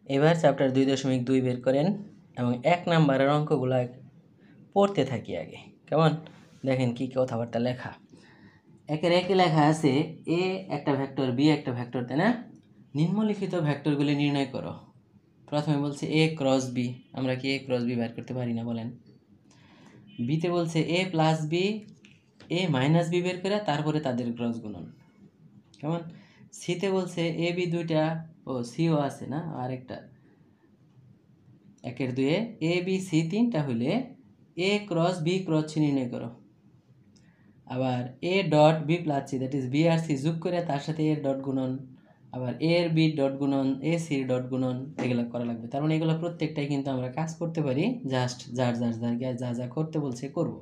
এবার চ্যাপ্টার 2.2 বের করেন এবং 1 নাম্বারের অঙ্কগুলো পড়তে থাকি আগে। কেমন? দেখেন কি কথাবার্তা লেখা। একের একে লেখা আছে এ একটা ভেক্টর, বি একটা ভেক্টর, তাই না? নিম্নলিখিত ভেক্টরগুলি নির্ণয় করো। প্রথমে বলছে এ ক্রস বি। আমরা কি এ ক্রস বি বের করতে পারি না বলেন? বিতে বলছে এ প্লাস বি, এ মাইনাস বি বের করে তারপরে তাদের ক্রস গুণন। কেমন? সিতে বলছে এ বি দুইটা, ও সিও আছে না আরেকটা, একের দুয়ে এ বি সি তিনটা হইলে A cross B cross C নির্ণয় করো। আবার A dot B plus C, that is B আর সি যোগ করে তার সাথে এর ডট গুণন, আবার এ এর বি ডট গুণন, এ সির ডট গুণন, এগুলো করা লাগবে। তার মানে এগুলো প্রত্যেকটাই কিন্তু আমরা কাজ করতে পারি, জাস্ট যার যার জায়গায় যা যা করতে বলছে করব।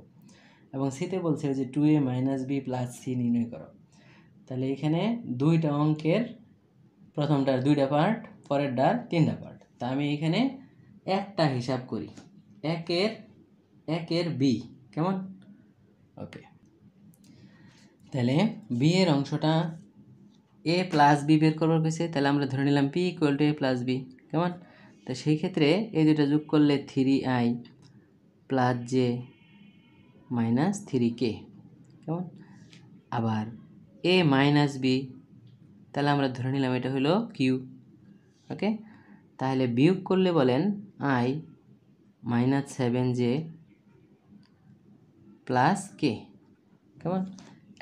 এবং সিতে বলছে যে 2a minus B plus C নির্ণয় করো। তাহলে এখানে দুইটা অঙ্কের প্রথমটার 2টা পার্ট, পরেরটার 3টা পার্ট। তা আমি এখানে একটা হিসাব করি, একের বি। কেমন? ওকে, তাহলে বি এর অংশটা এ প্লাস বি বের করবার পেয়েছে, তাহলে আমরা ধরে নিলাম P equal to A plus B. কেমন? তো সেই ক্ষেত্রে এই দুটো যোগ করলে 3i plus J minus 3k। কেমন? আবার এ মাইনাস বি, তাহলে আমরা ধরে নিলাম এটা হলো কিউ। ওকে, তাহলে বিয়োগ করলে বলেন আই মাইনাস 7j প্লাস কে। কেমন?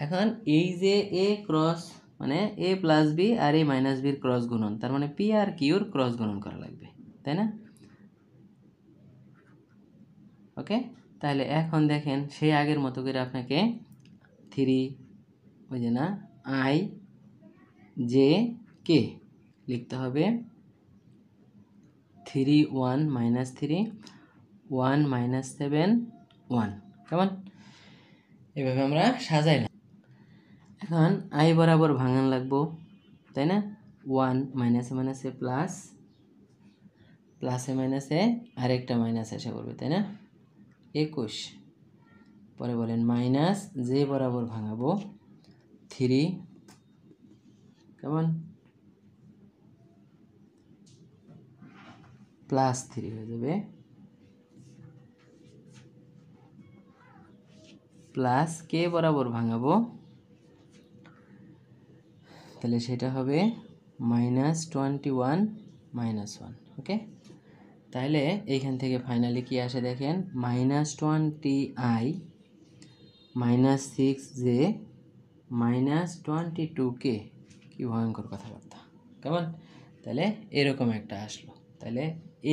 এখন এই যে এ ক্রস মানে এ প্লাস বি আর এ মাইনাস বির ক্রস গুণন, তার মানে পি আর কিউর ক্রস গুণন করা লাগবে, তাই না? ওকে, তাহলে এখন দেখেন সেই আগের মতো করে আপনাকে 3 ওই যে না আই জে কে লিখতে হবে। 3 1 মাইনাস 3 1 মাইনাস 7 1। কেমন? এভাবে আমরা সাজাইলাম। এখন আই বরাবর ভাঙান লাগবো, তাই না? 1 মাইনাসে মাইনাসে প্লাস, প্লাসে মাইনাসে আরেকটা মাইনাস এসে করবে, তাই না? 21। পরে বলেন মাইনাস জে বরাবর ভাঙাবো 3। কেমন? প্লাস 3 হয়ে যাবে, প্লাস কে বরাবর ভাঙাবো, তাহলে সেটা হবে মাইনাস 21 মাইনাস 1। ওকে, তাহলে এইখান থেকে ফাইনালি কি আসে দেখেন, minus 20i minus 6j minus 22k। কি ভয়ঙ্কর কথাবার্তা। কেমন? তাহলে এরকম একটা আসলো। তাহলে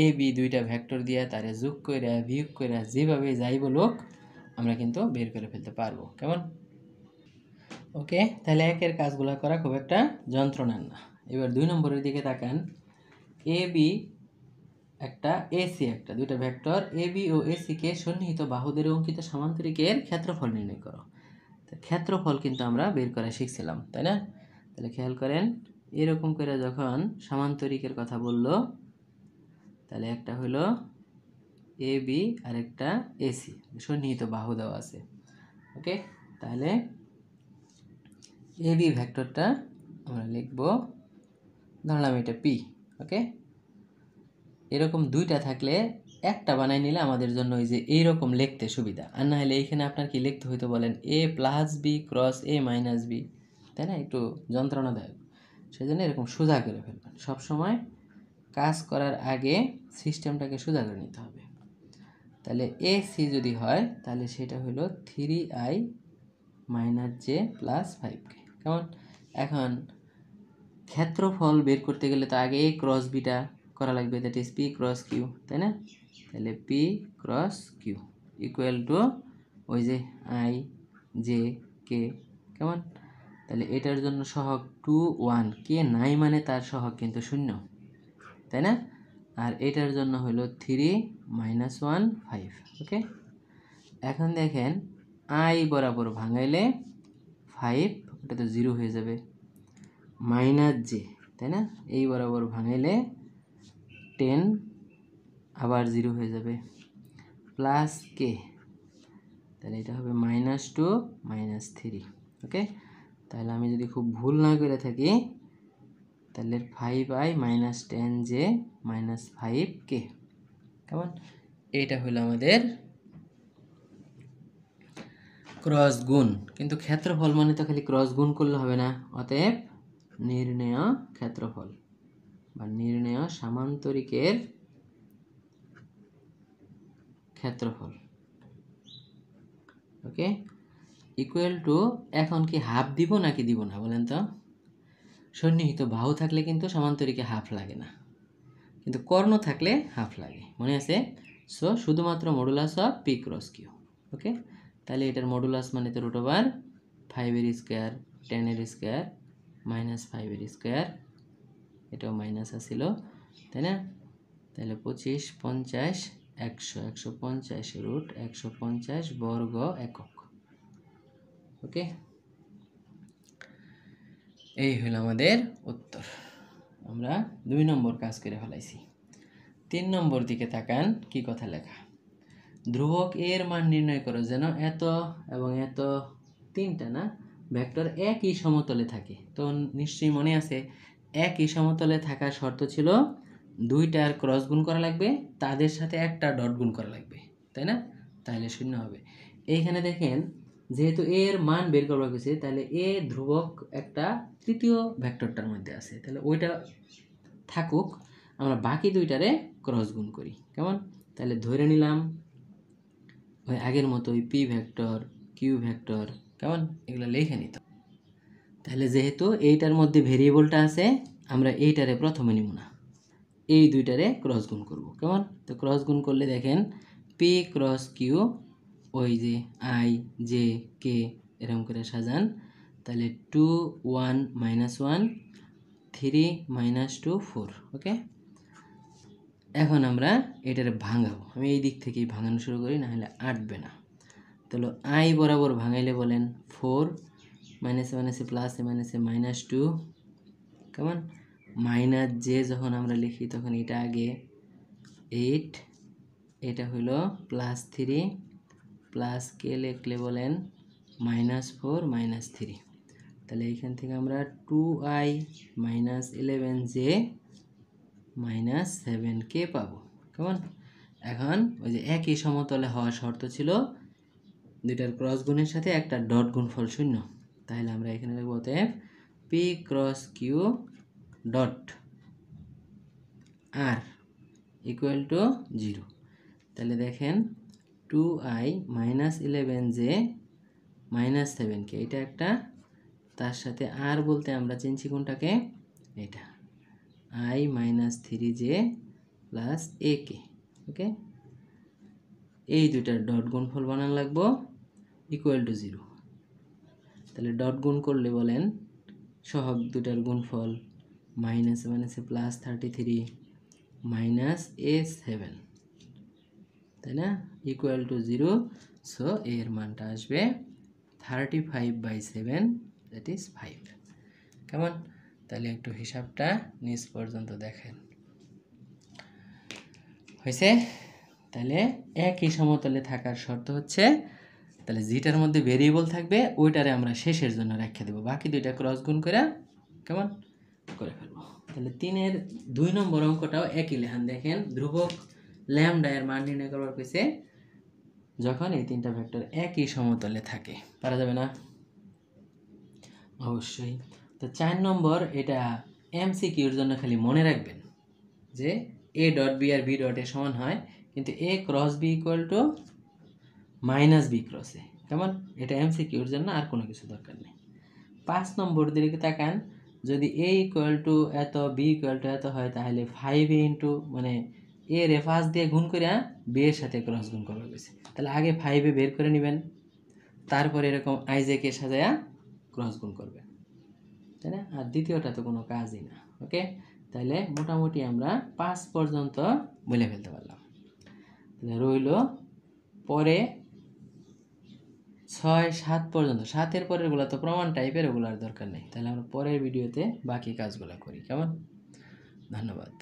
এ বি দুইটা ভেক্টর দিয়ে তারে যোগ করে বিয়োগ করে যেভাবে যাই বলুক আমরা কিন্তু বের করে ফেলতে পারবো। কেমন? ওকে, তাহলে একের কাজগুলো করা খুব একটা যন্ত্রণার না। এবার 2 নম্বরের দিকে তাকান। এ বি একটা, এসি একটা, দুইটা vector A B O AC কে সন্নিহিত বাহুদের অঙ্কিত সামান্তরিকের ক্ষেত্রফল নির্ণয় করো। ক্ষেত্রফল কিন্তু আমরা বের করা শিখছিলাম, তাই না? তাহলে খেয়াল করেন, এরকম করে যখন সামান্তরিকের কথা বললো, তাহলে একটা হলো এ বি আর একটা এসি, সন্নিহিত বাহু দেওয়া আছে। ওকে, তাহলে এ বি ভেক্টরটা আমরা লিখব, ধরলাম এটা পি। ওকে, এরকম দুইটা থাকলে একটা বানাই নিলে আমাদের জন্য ওই যে এইরকম লিখতে সুবিধা। আর না হলে এইখানে আপনার কি লিখতে হইতো বলেন, এ প্লাস বি ক্রস এ মাইনাস বি, তাই না? একটু যন্ত্রণাদায়ক। সেই জন্য এরকম সোজা করে ফেলবেন। সবসময় কাজ করার আগে সিস্টেমটাকে সোজা করে নিতে হবে। তাহলে এ সি যদি হয় তাহলে সেটা হলো 3i minus J plus 5k। কেমন? এখন ক্ষেত্রফল বের করতে গেলে তো আগে এ ক্রস বিটা করা লাগবে, that is P cross Q, তাই না? তাহলে P cross Q equal to ওই যে আই জে কে। কেমন? তাহলে এটার জন্য সহগ 2 1, কে নাই মানে তার সহগ কিন্তু 0, তাই না? আর এটার জন্য হলো 3 মাইনাস 1 5। ওকে, এখন দেখেন আই বরাবর ভাঙাইলে 5, ওটা তো 0 হয়ে যাবে, মাইনাস জে, তাই না? এই বরাবর ভাঙাইলে 10 আবার 0 হয়ে যাবে, প্লাস কে, তাহলে এটা হবে মাইনাস 2 মাইনাস 3। ওকে, তাহলে আমি যদি খুব ভুল না করে থাকি তাহলে 5i minus 10j minus 5k। কেমন? এইটা হলো আমাদের ক্রস গুণ। কিন্তু ক্ষেত্রফল মানে তো খালি ক্রস গুণ করলে হবে না, অতএব নির্ণেয় ক্ষেত্রফল বা নির্ণেয় সামান্তরিকের ক্ষেত্রফল, ওকে, ইকুয়াল টু, এখন কি হাফ দিব নাকি দিব না বলেন তো? সন্নিহিত বাহু থাকলে কিন্তু সামান্তরিকে হাফ লাগে না, কিন্তু কর্ণ থাকলে হাফ লাগে, মনে আছে? সো শুধুমাত্র modulus of P cross Q, okay. তাহলে এটার মডুলাস মানে তো √5 এর স্কোয়ার 10 এর স্কোয়ার মাইনাস 5 এর স্কোয়ার, এটাও মাইনাস আসছিল, তাই না? তাহলে 25 50 100 150 রুট 150 বর্গ একক, ওকে। এই হলো আমাদের উত্তর। আমরা 2 নম্বর কাজ করে ফেলাইছি। 3 নম্বর দিকে তাকান, কি কথা লেখা। ধ্রুবক এর মান নির্ণয় করো যেন এত এবং এত, তিনটা না ভেক্টর একই সমতলে থাকে। তো নিশ্চয়ই মনে আছে, একই সমতলে থাকার শর্ত ছিল দুইটার ক্রস গুণ করা লাগবে, তাদের সাথে একটা ডট গুণ করা লাগবে, তাই না? তাহলে 0 হবে। এইখানে দেখেন, যেহেতু এর মান বের করবার গেছে, তাহলে এ ধ্রুবক একটা তৃতীয় ভেক্টরটার মধ্যে আছে, তাহলে ওইটা থাকুক, আমরা বাকি দুইটারে ক্রস গুণ করি। কেমন? তাহলে ধরে নিলাম ওই আগের মতো ওই পি ভেক্টর কিউ ভেক্টর, কেমন, এগুলো লিখে নিত। তাহলে যেহেতু এইটার মধ্যে ভেরিয়েবলটা আছে, আমরা এইটারে প্রথমে নিব না, এই দুইটারে ক্রস গুণ করব। কেমন? তো ক্রস গুণ করলে দেখেন পি ক্রস কিউ, ওই যে আই জে কে এরকম করে সাজান, তাহলে 2 1 -1 3 -2 4, ওকে। এখন আমরা এটারে ভাঙাবো, আমি এই দিক থেকেই ভাঙানো শুরু করি, না হলে আটবে না। তাহলে আই বরাবর ভাঙাইলে বলেন 4 মাইনাসে মাইনাসে প্লাসে মাইনাসে -2, কেমন? মাইনাস জে যখন আমরা লিখি তখন এটা আগে 8, এটা হলো +3 প্লাস কে লিখলে বলেন -4 -3, তাহলে এইখান থেকে আমরা 2i -11j -7k পাবো। কেমন? এখন ওই যে একই সমতলে হওয়ার শর্ত ছিল দুইটার ক্রস গুণের সাথে একটা ডট গুণফল 0, তাহলে আমরা এখানে লিখব অতএব P cross Q dot R equal to 0। তাহলে দেখেন 2i -11j -7k, এটা একটা, তার সাথে আর বলতে আমরা চিনছি কোনটাকে, এটা i -3j প্লাস ak, ওকে। এই দুইটার ডট গুণফল বানান লাগবো ইকুয়াল টু 0। তাহলে ডট গুণ করলে বলেন সহগ দুটার গুণফল মাইনাসে মাইনাসে +33 -a7, তাই না, ইকুয়াল টু 0। সো এর মানটা আসবে 35/7, দ্যাট ইজ 5। কেমন? তাহলে একটু হিসাবটা নিচ পর্যন্ত দেখেন, হয়েছে? তাহলে একই সমতলে থাকার শর্ত হচ্ছে, তাহলে যেটার মধ্যে ভেরিয়েবল থাকবে ওইটারে আমরা শেষের জন্য রেখে দেবো, বাকি দুইটা ক্রস গুণ করে কেমন করে ফেলবো। তাহলে 3-এর 2 নম্বর অঙ্কটাও একই লেখান, দেখেন ধ্রুবক ল্যামডা এর মান নির্ণয় করবার কইছে যখন এই তিনটা ভেক্টর একই সমতলে থাকে। পারা যাবে না? অবশ্যই। তো 4 নম্বর, এটা এমসিকিউর জন্য খালি মনে রাখবেন যে a ডট বি আর বি ডট এ সমান হয়, কিন্তু a cross B equal to minus B cross A. কেমন? এটা এমসিকিউর জন্য, আর কোনো কিছু দরকার নেই। 5 নম্বর দিকে তাকান, যদি a ইকুয়াল টু এত b ইকুয়াল টু এত হয়, তাহলে 5a ইন্টু মানে a রে 5 দিয়ে গুণ করে b এর সাথে ক্রস গুণ করবে গেছে, তাহলে আগে 5a বের করে নেবেন, তারপরে এরকম i j কে সাজায়া ক্রস গুণ করবেন, তাই না? আর দ্বিতীয়টা তো কোনো কাজই না, ওকে। তাহলে মোটামুটি আমরা 5 পর্যন্ত বলে ফেলতে পারলাম। তাহলে রইল পরে 6-7 পর্যন্ত, 7-এর পরেরগুলো তো প্রমাণ টাইপের, ওগুলো আর দরকার নেই। তাহলে আমরা পরের ভিডিওতে বাকি কাজগুলো করি। কেমন? ধন্যবাদ।